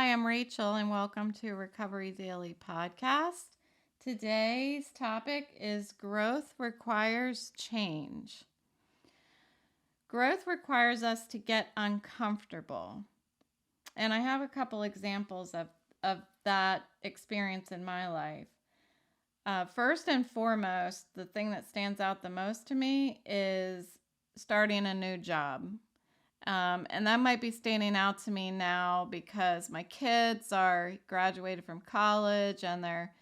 Hi, I'm Rachel, and welcome to Recovery Daily Podcast. Today's topic is growth requires change. Growth requires us to get uncomfortable. And I have a couple examples of that experience in my life. First and foremost, the thing that stands out the most to me is starting a new job. And that might be standing out to me now because my kids are graduated from college and they're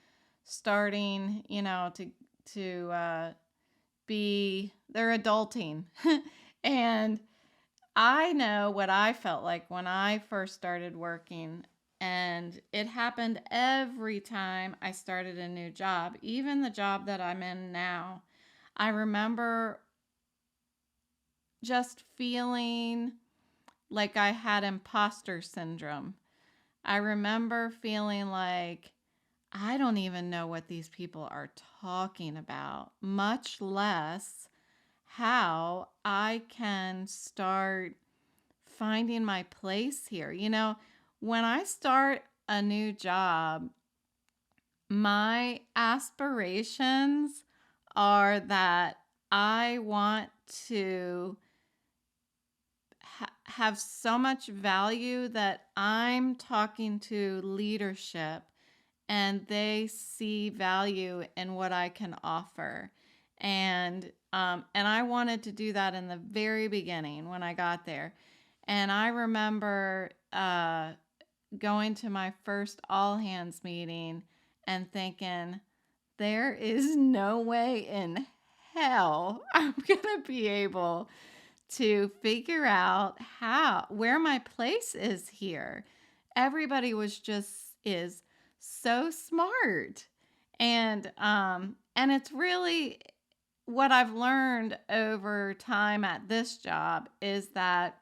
starting, they're adulting. And I know what I felt like when I first started working, and it happened every time I started a new job, even the job that I'm in now. I remember just feeling like I had imposter syndrome. I remember feeling like I don't even know what these people are talking about, much less how I can start finding my place here. When I start a new job, my aspirations are that I want to have so much value that I'm talking to leadership and they see value in what I can offer. And I wanted to do that in the very beginning when I got there. And I remember going to my first all hands meeting and thinking, there is no way in hell I'm going to be able to figure out where my place is here. Everybody is so smart. And it's really what I've learned over time at this job is that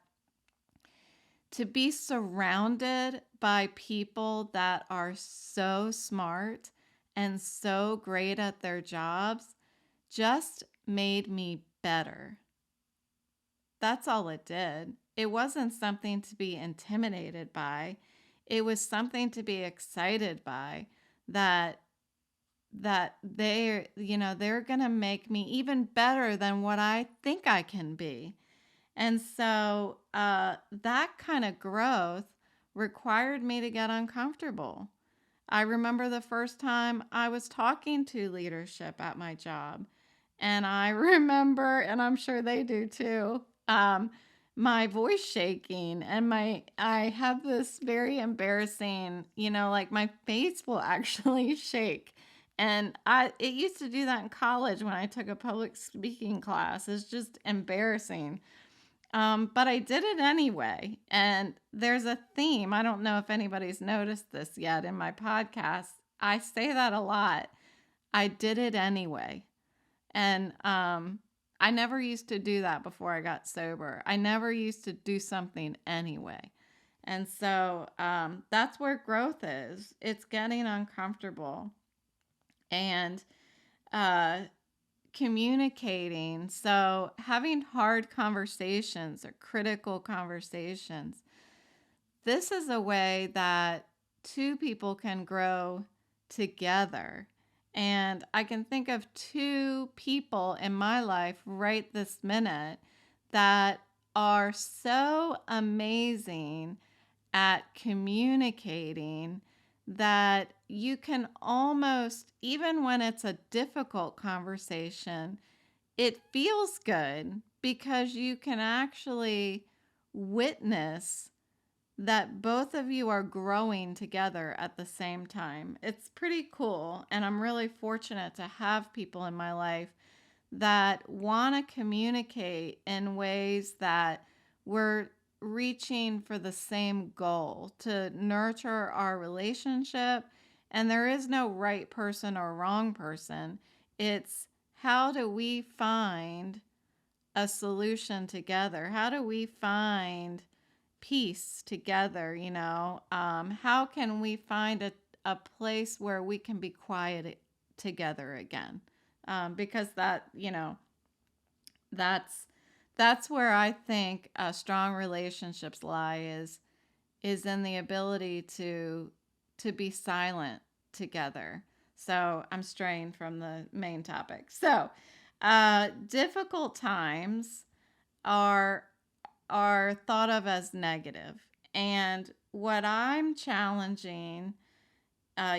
to be surrounded by people that are so smart and so great at their jobs just made me better. That's all it did. It wasn't something to be intimidated by. It was something to be excited by that they're going to make me even better than what I think I can be. And so that kind of growth required me to get uncomfortable. I remember the first time I was talking to leadership at my job. And I remember, and I'm sure they do too, my voice shaking and I have this very embarrassing, like my face will actually shake. And it used to do that in college when I took a public speaking class. It's just embarrassing. But I did it anyway. And there's a theme. I don't know if anybody's noticed this yet in my podcast. I say that a lot. I did it anyway. And I never used to do that before I got sober. I never used to do something anyway. And so that's where growth is. It's getting uncomfortable and communicating. So having hard conversations or critical conversations. This is a way that two people can grow together. And I can think of two people in my life right this minute that are so amazing at communicating that you can almost, even when it's a difficult conversation, it feels good because you can actually witness that both of you are growing together at the same time. It's pretty cool. And I'm really fortunate to have people in my life that want to communicate in ways that we're reaching for the same goal to nurture our relationship. And there is no right person or wrong person. It's how do we find a solution together? How do we find peace together? How can we find a place where we can be quiet together again? Because that's where I think strong relationships lie is in the ability to be silent together. So I'm straying from the main topic. So difficult times are thought of as negative. And what I'm challenging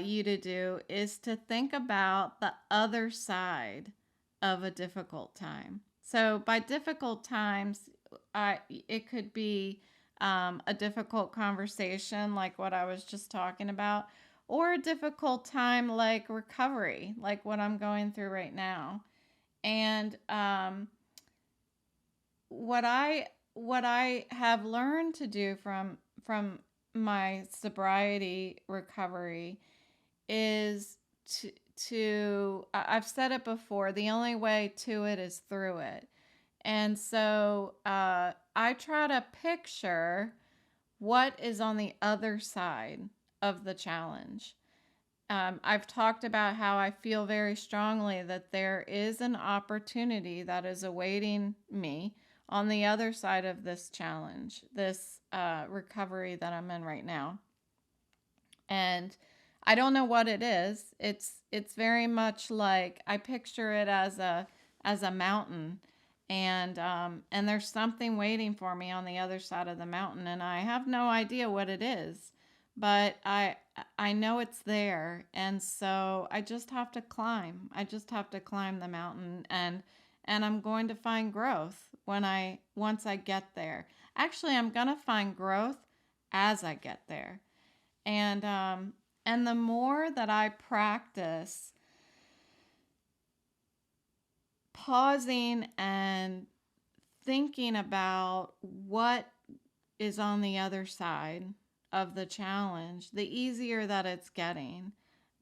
you to do is to think about the other side of a difficult time. So by difficult times, it could be a difficult conversation like what I was just talking about, or a difficult time like recovery, like what I'm going through right now. And what I have learned to do from my sobriety recovery is I've said it before, the only way to it is through it. And so I try to picture what is on the other side of the challenge. I've talked about how I feel very strongly that there is an opportunity that is awaiting me on the other side of this challenge, this recovery that I'm in right now. And I don't know what it is. It's very much like I picture it as a mountain, and there's something waiting for me on the other side of the mountain, and I have no idea what it is, but I know it's there, and so I just have to climb. I just have to climb the mountain, and I'm going to find growth once I get there. Actually, I'm gonna find growth as I get there. And the more that I practice pausing and thinking about what is on the other side of the challenge, the easier that it's getting.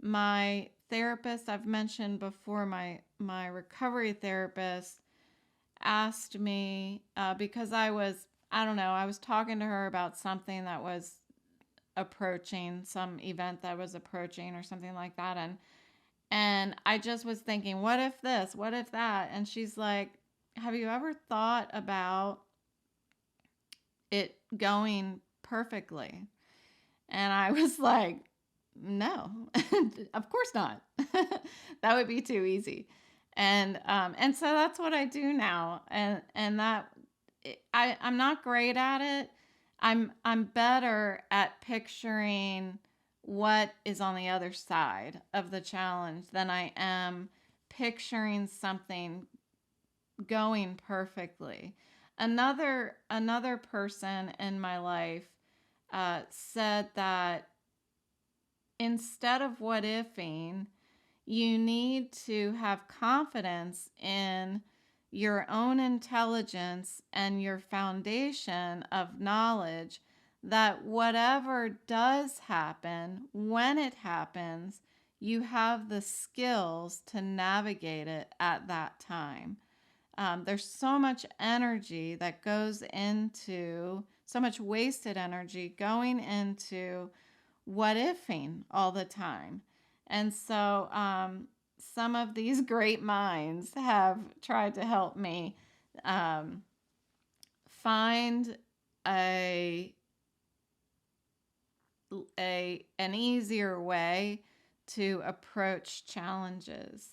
My therapist, I've mentioned before, my recovery therapist asked me because I don't know, I was talking to her about something that was approaching, some event that was approaching or something like that, and I just was thinking, what if this, what if that? And she's like, have you ever thought about it going perfectly? And I was like, no. Of course not. That would be too easy. And so that's what I do now, and that I'm not great at it. I'm better at picturing what is on the other side of the challenge than I am picturing something going perfectly. Another person in my life said that instead of what ifing, you need to have confidence in your own intelligence and your foundation of knowledge that whatever does happen, when it happens, you have the skills to navigate it at that time. There's so much energy that goes into, so much wasted energy going into what ifing all the time. And so some of these great minds have tried to help me find an easier way to approach challenges.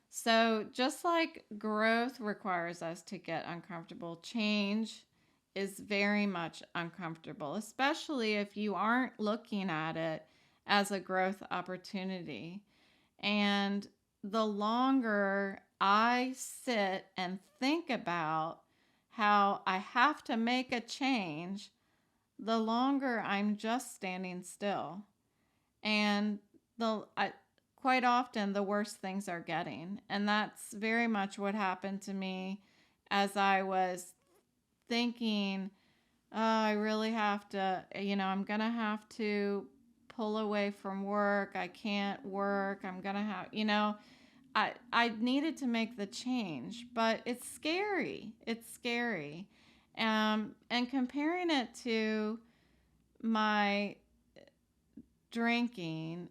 So just like growth requires us to get uncomfortable, change is very much uncomfortable, especially if you aren't looking at it as a growth opportunity. And the longer I sit and think about how I have to make a change, the longer I'm just standing still. And quite often the worse things are getting. And that's very much what happened to me as I was thinking, oh, I really have to, I'm going to have to pull away from work. I can't work. I'm going to have, I needed to make the change, but it's scary. It's scary. And comparing it to my drinking,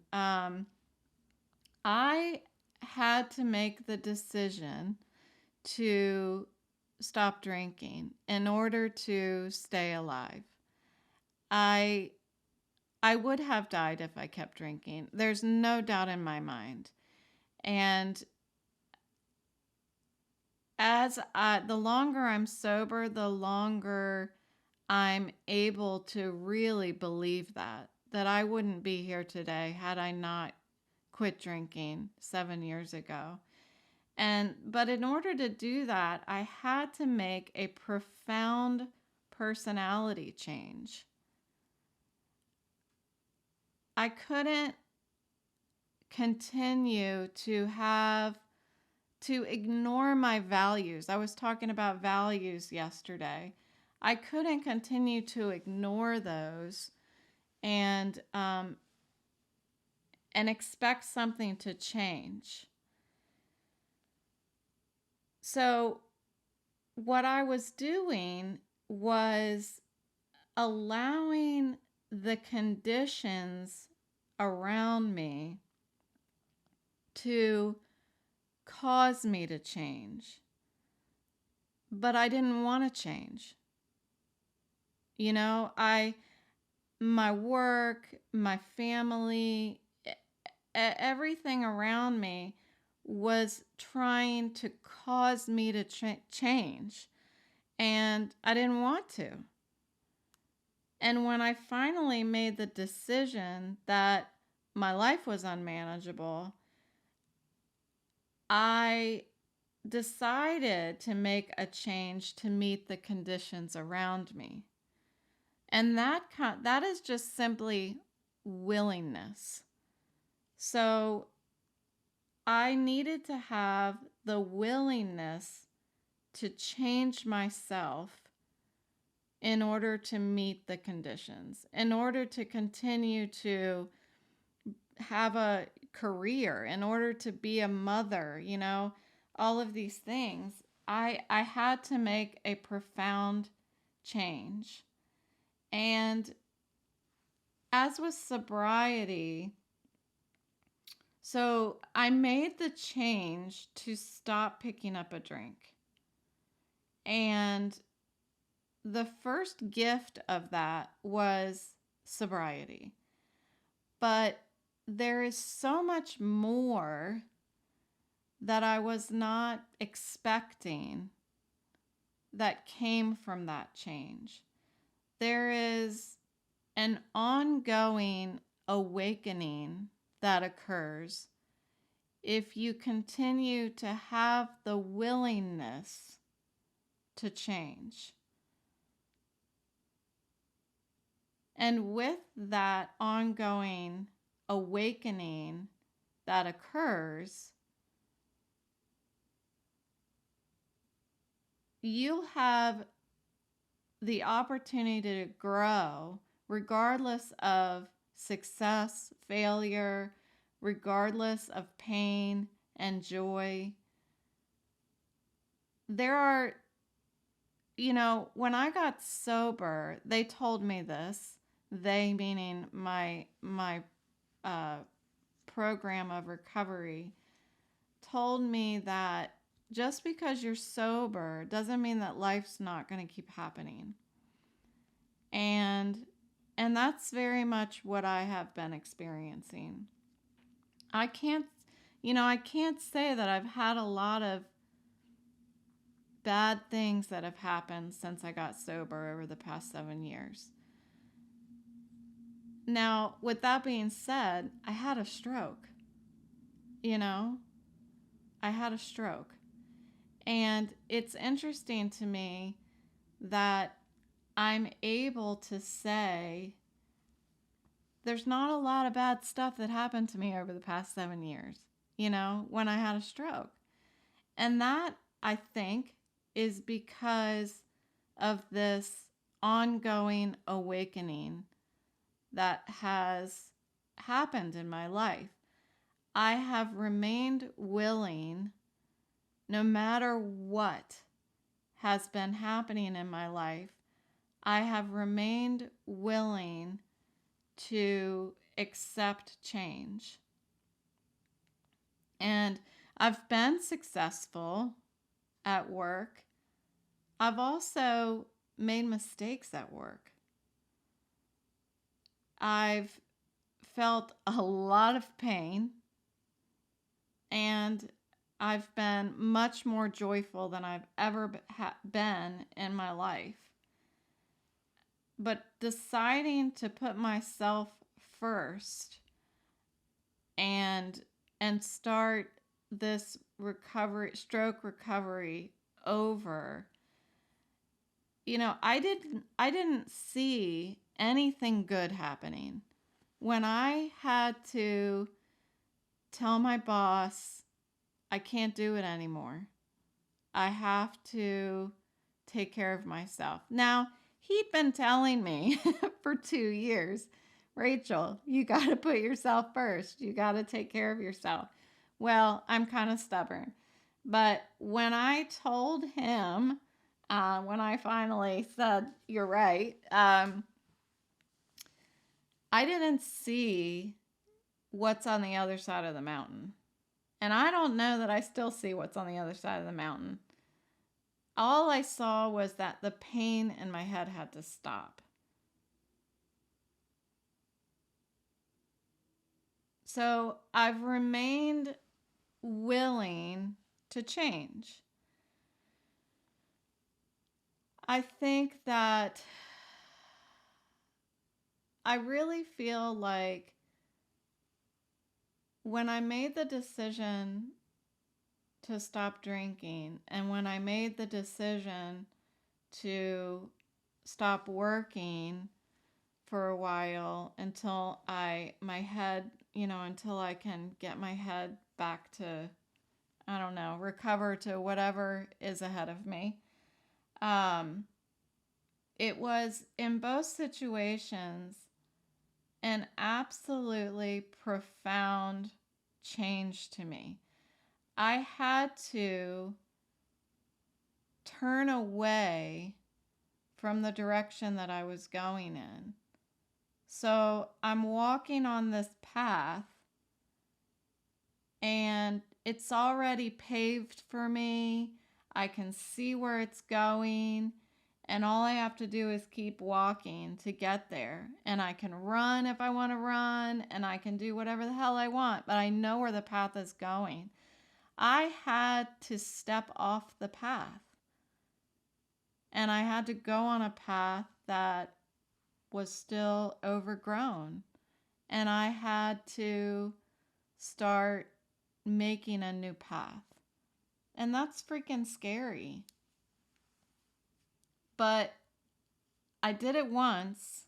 I had to make the decision to stop drinking in order to stay alive. I I would have died if I kept drinking. There's no doubt in my mind. And the longer I'm sober, the longer I'm able to really believe that I wouldn't be here today had I not quit drinking 7 years ago. But in order to do that, I had to make a profound personality change. I couldn't continue to ignore my values. I was talking about values yesterday. I couldn't continue to ignore those and expect something to change. So what I was doing was allowing the conditions around me to cause me to change. But I didn't want to change. My work, my family, everything around me was trying to cause me to change. And I didn't want to. And when I finally made the decision that my life was unmanageable, I decided to make a change to meet the conditions around me. And that is just simply willingness. So I needed to have the willingness to change myself in order to meet the conditions, in order to continue to have a career, in order to be a mother, all of these things. I had to make a profound change. And as with sobriety, so I made the change to stop picking up a drink. And the first gift of that was sobriety. But there is so much more that I was not expecting that came from that change. There is an ongoing awakening that occurs if you continue to have the willingness to change. And with that ongoing awakening that occurs, you'll have the opportunity to grow regardless of success, failure, regardless of pain and joy. There are, when I got sober, they told me this, they meaning my program of recovery, told me that just because you're sober doesn't mean that life's not going to keep happening. And that's very much what I have been experiencing. I can't say that I've had a lot of bad things that have happened since I got sober over the past 7 years. Now, with that being said, I had a stroke. I had a stroke. And it's interesting to me that I'm able to say there's not a lot of bad stuff that happened to me over the past 7 years, when I had a stroke. And that, I think, is because of this ongoing awakening that has happened in my life. I have remained willing, no matter what has been happening in my life, I have remained willing to accept change. And I've been successful at work. I've also made mistakes at work. I've felt a lot of pain, and I've been much more joyful than I've ever been in my life. But deciding to put myself first and start this stroke recovery over, I didn't see anything good happening. When I had to tell my boss, I can't do it anymore, I have to take care of myself. Now, he'd been telling me for 2 years, Rachel, you got to put yourself first. You got to take care of yourself. Well, I'm kind of stubborn. But when I told him, when I finally said, you're right, I didn't see what's on the other side of the mountain. And I don't know that I still see what's on the other side of the mountain. All I saw was that the pain in my head had to stop. So I've remained willing to change. I think that I really feel like when I made the decision to stop drinking, and when I made the decision to stop working for a while until until I can get my head back to, I don't know, recover to whatever is ahead of me. It was in both situations an absolutely profound change to me. I had to turn away from the direction that I was going in. So I'm walking on this path, and it's already paved for me. I can see where it's going, and all I have to do is keep walking to get there. And I can run if I want to run, and I can do whatever the hell I want, but I know where the path is going. I had to step off the path, and I had to go on a path that was still overgrown, and I had to start making a new path. And that's freaking scary. But I did it once,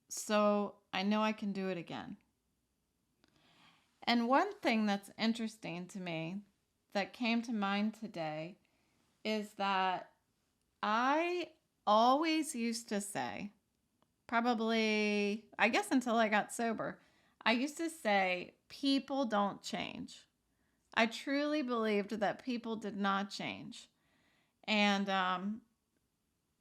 so I know I can do it again. And one thing that's interesting to me that came to mind today is that I always used to say, probably, I guess until I got sober, I used to say, people don't change. I truly believed that people did not change. And,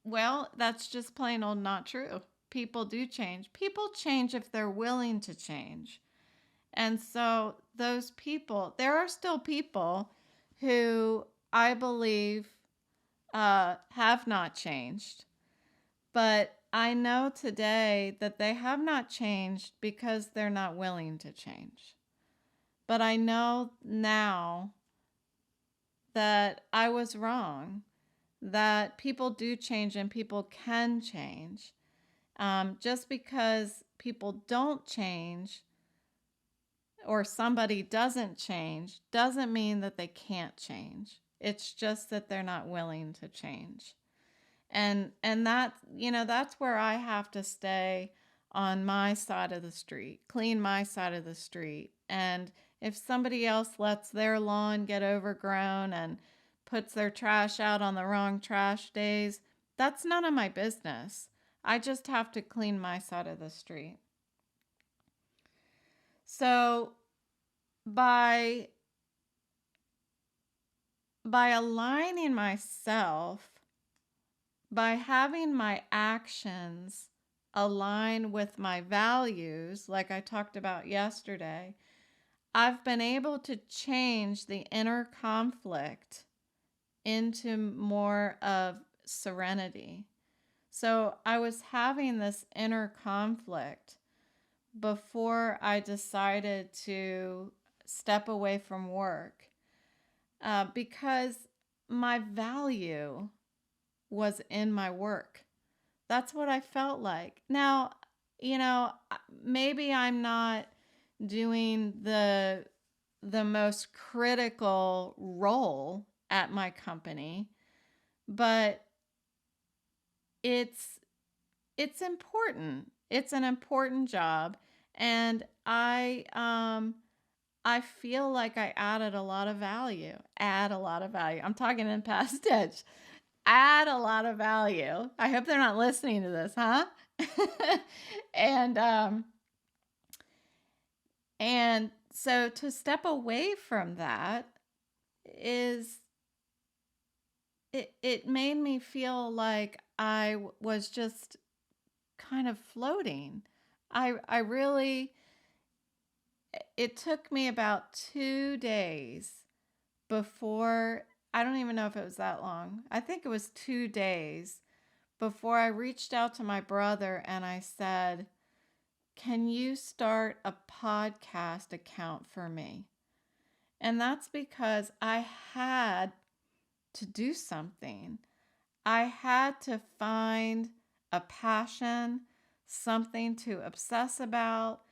well, that's just plain old not true. People do change. People change if they're willing to change. And so those people, there are still people who I believe have not changed. But I know today that they have not changed because they're not willing to change. But I know now that I was wrong, that people do change and people can change. Just because people don't change or somebody doesn't change doesn't mean that they can't change. It's just that they're not willing to change. And that's where I have to stay on my side of the street, clean my side of the street. And if somebody else lets their lawn get overgrown and puts their trash out on the wrong trash days, that's none of my business. I just have to clean my side of the street. So by aligning myself, by having my actions align with my values, like I talked about yesterday, I've been able to change the inner conflict into more of serenity. So I was having this inner conflict before I decided to step away from work, because my value was in my work. That's what I felt like. Now, maybe I'm not doing the most critical role at my company, but it's it's important. It's an important job, and I feel like I added a lot of value. Add a lot of value. I'm talking in past tense. Add a lot of value. I hope they're not listening to this, huh? and and so to step away from that is it made me feel like I was just kind of floating. I really, it took me about 2 days before, I don't even know if it was that long. I think it was 2 days before I reached out to my brother and I said, "Can you start a podcast account for me?" And that's because I had to do something. I had to find a passion, something to obsess about,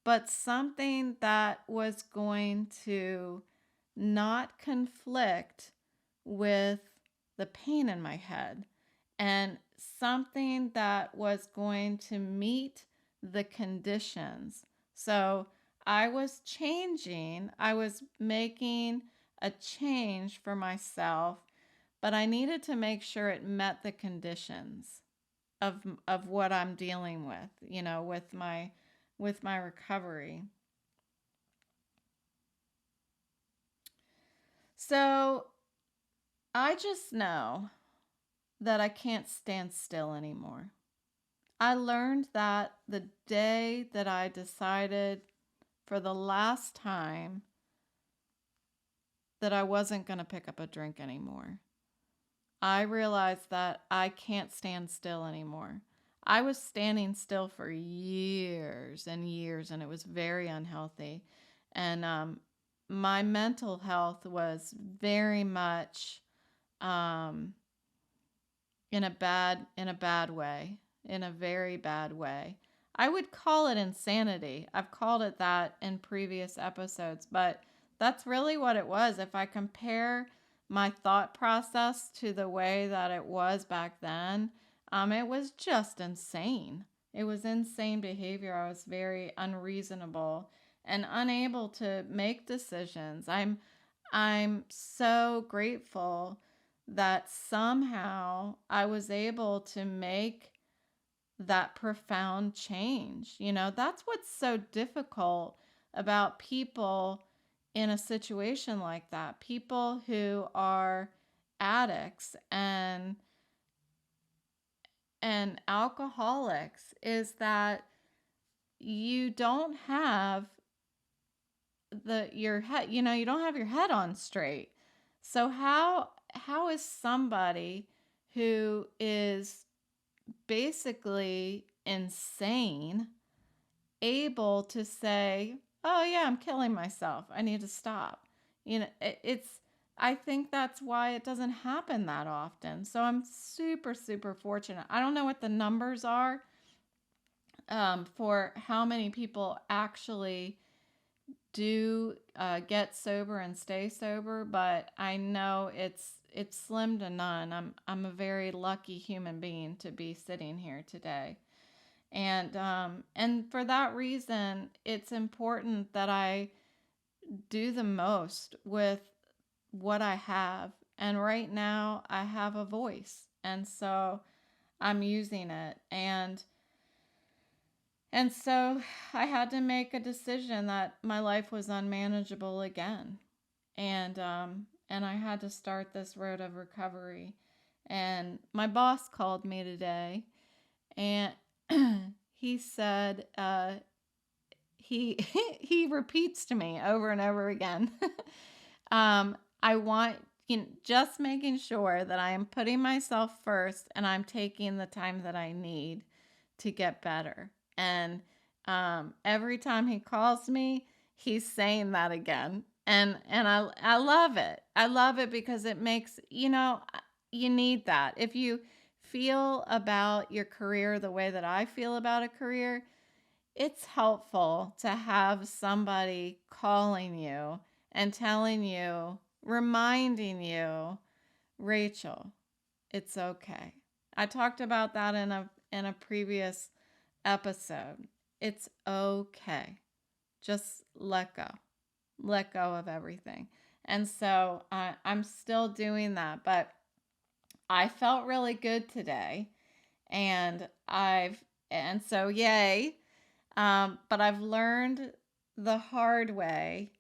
but something that was going to not conflict with the pain in my head, and something that was going to meet the conditions. So I was changing, I was making a change for myself, but I needed to make sure it met the conditions of what I'm dealing with, with my recovery. So I just know that I can't stand still anymore. I learned that the day that I decided for the last time that I wasn't going to pick up a drink anymore. I realized that I can't stand still anymore. I was standing still for years and years, and it was very unhealthy. And my mental health was very much um, in a bad way, in a very bad way. I would call it insanity. I've called it that in previous episodes, but that's really what it was. If I compare my thought process to the way that it was back then, it was just insane. It was insane behavior. I was very unreasonable and unable to make decisions. I'm so grateful that somehow I was able to make that profound change. That's what's so difficult about people in a situation like that. People who are addicts and alcoholics is that you don't have your head, you don't have your head on straight. So how is somebody who is basically insane able to say, "Oh yeah, I'm killing myself. I need to stop." It's I think that's why it doesn't happen that often. So I'm super super fortunate. I don't know what the numbers are for how many people actually do get sober and stay sober, but I know it's slim to none. I'm a very lucky human being to be sitting here today, and for that reason, it's important that I do the most with what I have. And right now, I have a voice, and so I'm using it, and so I had to make a decision that my life was unmanageable again. And I had to start this road of recovery. And my boss called me today, and he said he he repeats to me over and over again. I want just making sure that I am putting myself first and I'm taking the time that I need to get better. And every time he calls me, he's saying that again. And I love it. I love it because it makes, you need that. If you feel about your career the way that I feel about a career, it's helpful to have somebody calling you and telling you, reminding you, Rachel, it's okay. I talked about that in a previous episode. It's okay. Just let go. Let go of everything. And so I'm still doing that, but I felt really good today, and so yay. But I've learned the hard way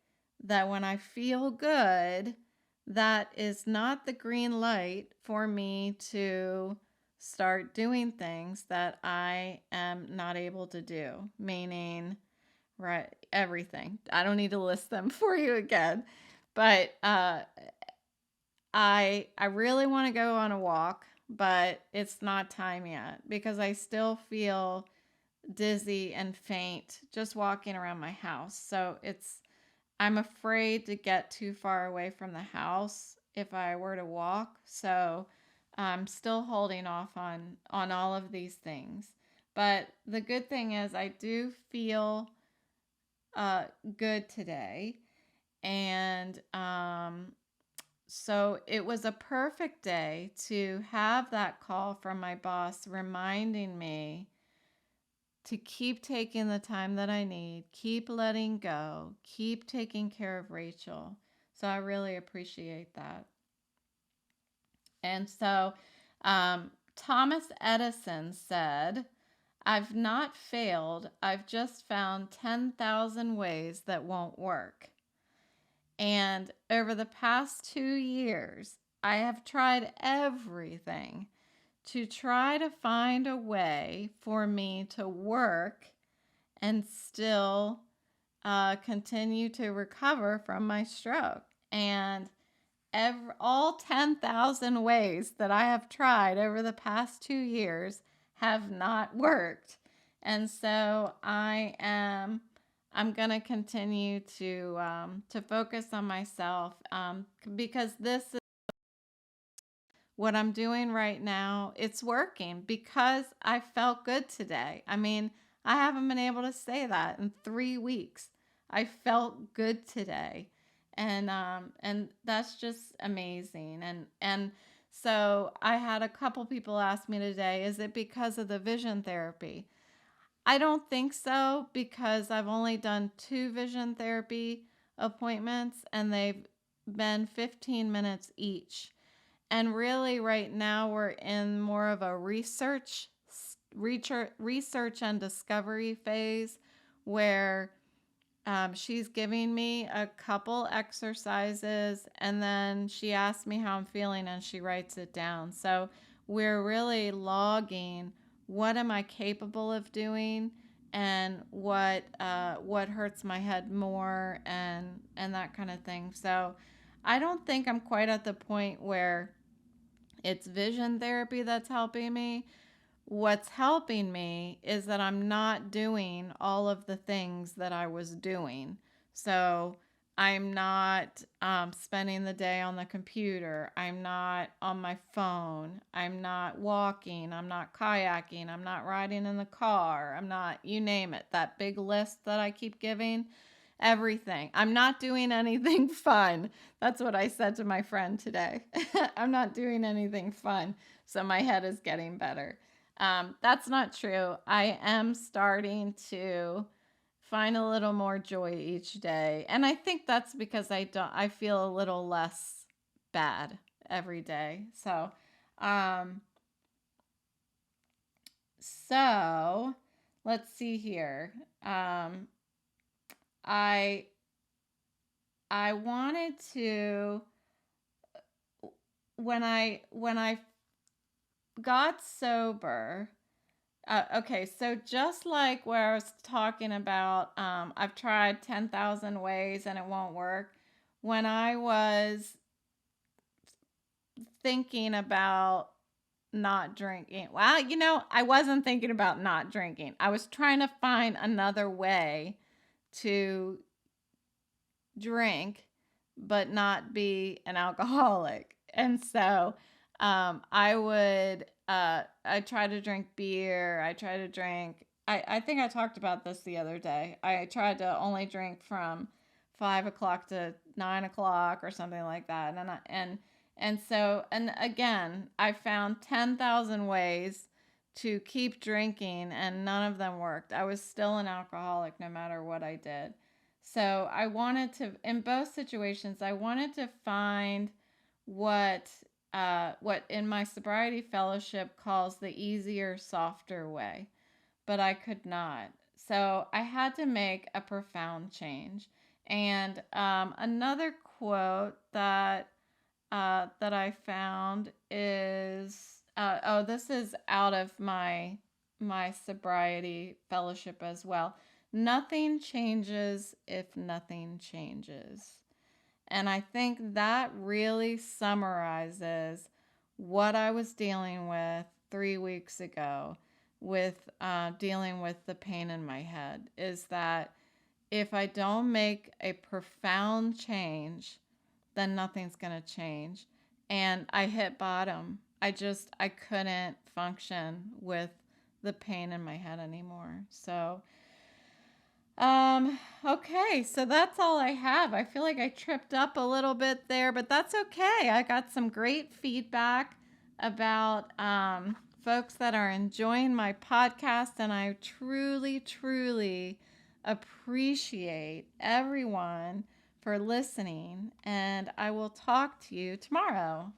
that when I feel good, that is not the green light for me to start doing things that I am not able to do, meaning, right, everything. I don't need to list them for you again, but I really want to go on a walk, but it's not time yet because I still feel dizzy and faint just walking around my house. So I'm afraid to get too far away from the house if I were to walk. So I'm still holding off on all of these things. But the good thing is I do feel good today. And so it was a perfect day to have that call from my boss reminding me to keep taking the time that I need, keep letting go, keep taking care of Rachel. So I really appreciate that. And so Thomas Edison said, I've not failed, I've just found 10,000 ways that won't work. And over the past 2 years, I have tried everything to try to find a way for me to work and still continue to recover from my stroke. And all 10,000 ways that I have tried over the past 2 years have not worked. And so I'm going to continue to focus on myself because this is what I'm doing right now. It's working because I felt good today. I mean, I haven't been able to say that in 3 weeks. I felt good today. And that's just amazing. And so I had a couple people ask me today, is it because of the vision therapy? I don't think so because I've only done 2 vision therapy appointments and they've been 15 minutes each. And really right now we're in more of a research and discovery phase where she's giving me a couple exercises and then she asks me how I'm feeling and she writes it down. So we're really logging what am I capable of doing and what hurts my head more and that kind of thing. So I don't think I'm quite at the point where it's vision therapy that's helping me. What's helping me is that I'm not doing all of the things that I was doing. So I'm not spending the day on the computer. I'm not on my phone. I'm not walking. I'm not kayaking. I'm not riding in the car. I'm not, you name it, that big list that I keep giving. Everything. I'm not doing anything fun. That's what I said to my friend today. I'm not doing anything fun. So my head is getting better. That's not true. I am starting to find a little more joy each day. And I think that's because I feel a little less bad every day. Um, so let's see here. I I wanted to when I got sober. Okay, so just like where I was talking about, I've tried 10,000 ways and it won't work. When I was thinking about not drinking. Well, I wasn't thinking about not drinking. I was trying to find another way to drink but not be an alcoholic. And so I try to drink beer. I try to drink, I think I talked about this the other day. I tried to only drink from 5 o'clock to 9 o'clock or something like that. And again, I found 10,000 ways to keep drinking and none of them worked. I was still an alcoholic no matter what I did. So I wanted to, in both situations, I wanted to find what in my sobriety fellowship calls the easier, softer way, but I could not. So I had to make a profound change. And another quote that I found is this is out of my sobriety fellowship as well. Nothing changes if nothing changes. And I think that really summarizes what I was dealing with 3 weeks ago with dealing with the pain in my head, is that if I don't make a profound change, then nothing's going to change. And I hit bottom. I couldn't function with the pain in my head anymore. So, okay, so that's all I have. I feel like I tripped up a little bit there, but that's okay. I got some great feedback about folks that are enjoying my podcast, and I truly, truly appreciate everyone for listening, and I will talk to you tomorrow.